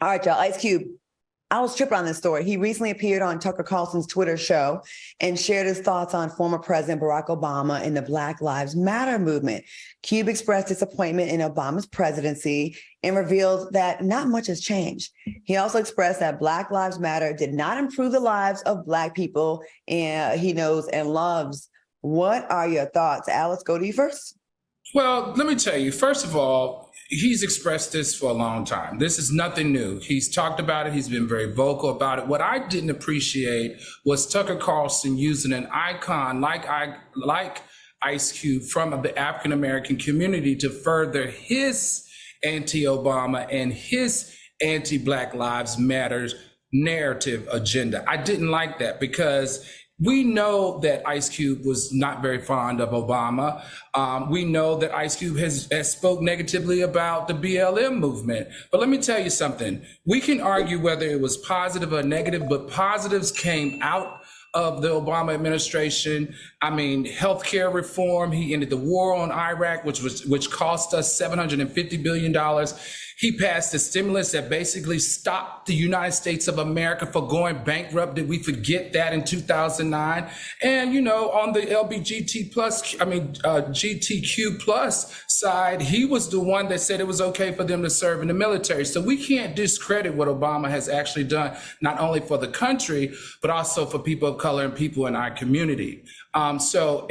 All right, y'all. Ice Cube. I was tripping on this story. He recently appeared on Tucker Carlson's Twitter show and shared his thoughts on former President Barack Obama and the Black Lives Matter movement. Cube expressed disappointment in Obama's presidency and revealed that not much has changed. He also expressed that Black Lives Matter did not improve the lives of Black people and he knows and loves. What are your thoughts? Alice, go to you first. Well, let me tell you, first of all, he's expressed this for a long time. This is nothing new. He's talked about it. He's been very vocal about it. What I didn't appreciate was Tucker Carlson using an icon like Ice Cube from the African-American community to further his anti-Obama and his anti-Black Lives Matter narrative agenda. I didn't like that because we know that Ice Cube was not very fond of Obama. We know that Ice Cube has spoke negatively about the BLM movement. But let me tell you something. We can argue whether it was positive or negative, but positives came out of the Obama administration. I mean, healthcare reform. He ended the war on Iraq, which cost us $750 billion. He passed a stimulus that basically stopped the United States of America for going bankrupt. Did we forget that in 2009? And, you know, on the GTQ plus side, he was the one that said it was okay for them to serve in the military. So we can't discredit what Obama has actually done, not only for the country, but also for people of color and people in our community. So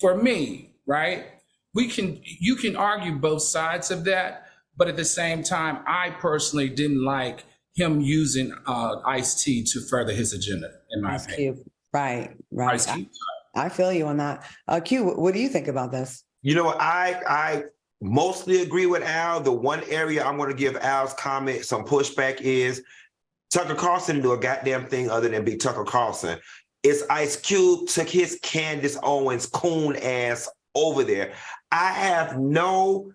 for me, right, you can argue both sides of that. But at the same time, I personally didn't like him using Ice-T to further his agenda, in my opinion. Right. Ice-T. I feel you on that. Q, what do you think about this? You know, I mostly agree with Al. The one area I'm going to give Al's comment some pushback is Tucker Carlson didn't do a goddamn thing other than be Tucker Carlson. It's Ice Cube took his Candace Owens coon ass over there. I have no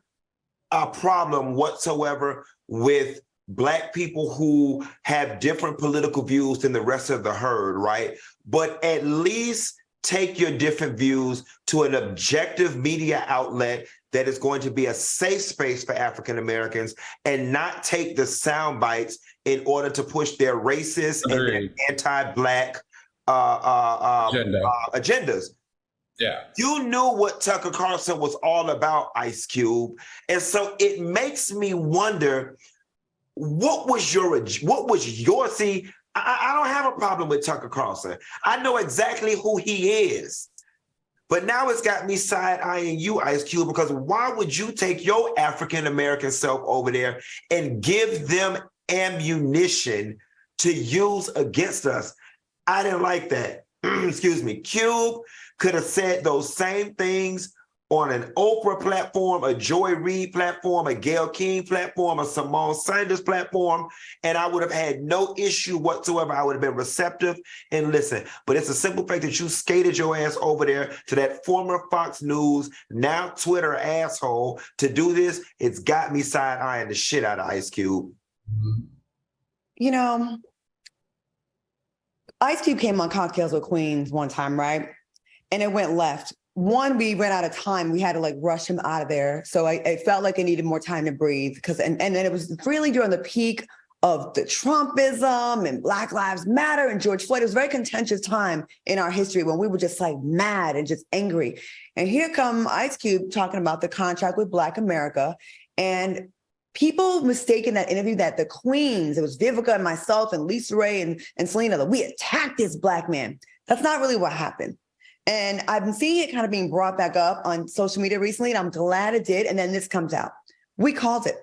problem whatsoever with Black people who have different political views than the rest of the herd, right? But at least take your different views to an objective media outlet that is going to be a safe space for African Americans and not take the sound bites in order to push their racist and their anti-Black agendas. Yeah. You knew what Tucker Carlson was all about, Ice Cube. And so it makes me wonder, what was your see, I don't have a problem with Tucker Carlson. I know exactly who he is. But now it's got me side-eyeing you, Ice Cube, because why would you take your African-American self over there and give them ammunition to use against us? I didn't like that. Excuse me. Cube could have said those same things on an Oprah platform, a Joy Reid platform, a Gayle King platform, a Simone Sanders platform, and I would have had no issue whatsoever. I would have been receptive and listen. But it's a simple fact that you skated your ass over there to that former Fox News, now Twitter asshole to do this. It's got me side-eyeing the shit out of Ice Cube. You know, Ice Cube came on Cocktails with Queens one time, right? And it went left. One, we ran out of time. We had to rush him out of there. So I felt like I needed more time to breathe and then it was really during the peak of the Trumpism and Black Lives Matter and George Floyd. It was a very contentious time in our history when we were just mad and just angry. And here come Ice Cube talking about the contract with Black America, and people mistaken that interview that the Queens, it was Vivica and myself and Lisa Ray and Selena, that we attacked this Black man. That's not really what happened. And I've been seeing it kind of being brought back up on social media recently, and I'm glad it did. And then this comes out. We called it.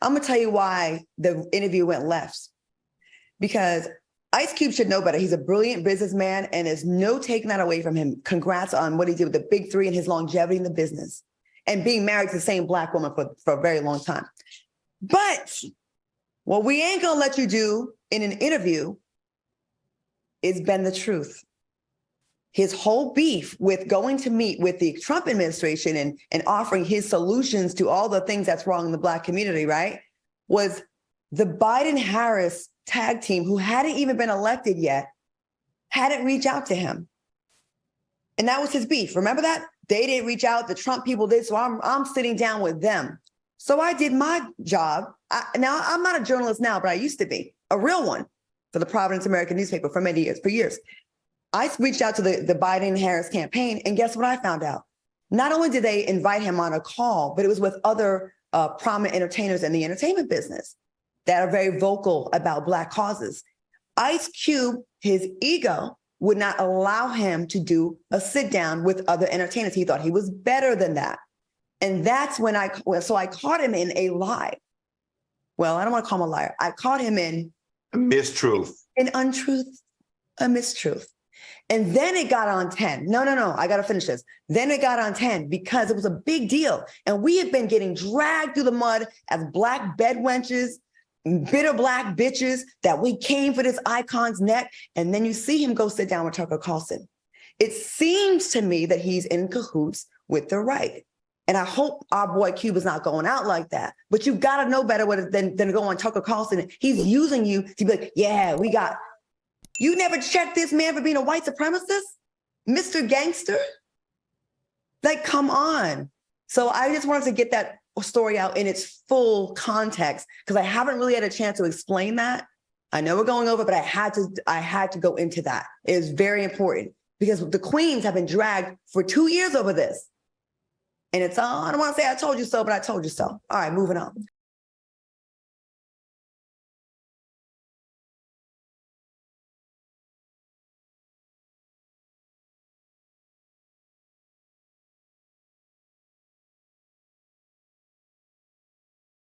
I'm going to tell you why the interview went left. Because Ice Cube should know better. He's a brilliant businessman, and there's no taking that away from him. Congrats on what he did with the Big Three and his longevity in the business and being married to the same Black woman for a very long time. But what we ain't going to let you do in an interview is bend the truth. His whole beef with going to meet with the Trump administration and offering his solutions to all the things that's wrong in the Black community, right, was the Biden-Harris tag team, who hadn't even been elected yet, hadn't reached out to him. And that was his beef. Remember that? They didn't reach out. The Trump people did. So I'm sitting down with them. So I did my job. Now, I'm not a journalist now, but I used to be a real one for the Providence American newspaper for many years, for years. I reached out to the Biden-Harris campaign, and guess what I found out? Not only did they invite him on a call, but it was with other prominent entertainers in the entertainment business that are very vocal about Black causes. Ice Cube, his ego would not allow him to do a sit down with other entertainers. He thought he was better than that. And that's when I caught him in a lie. Well, I don't want to call him a liar. I caught him in mistruth, an untruth, a mistruth. And then it got on 10. No, I got to finish this. Then it got on 10 because it was a big deal. And we have been getting dragged through the mud as Black bedwenches, bitter Black bitches, that we came for this icon's neck. And then you see him go sit down with Tucker Carlson. It seems to me that he's in cahoots with the right. And I hope our boy Cube is not going out like that. But you got to know better than to go on Tucker Carlson. He's using you to be like, yeah, you never checked this man for being a white supremacist? Mr. Gangster? Like, come on. So I just wanted to get that story out in its full context because I haven't really had a chance to explain that. I know we're going over, but I had to go into that. It is very important because the queens have been dragged for 2 years over this. And it's, I don't want to say I told you so, but I told you so. All right, moving on.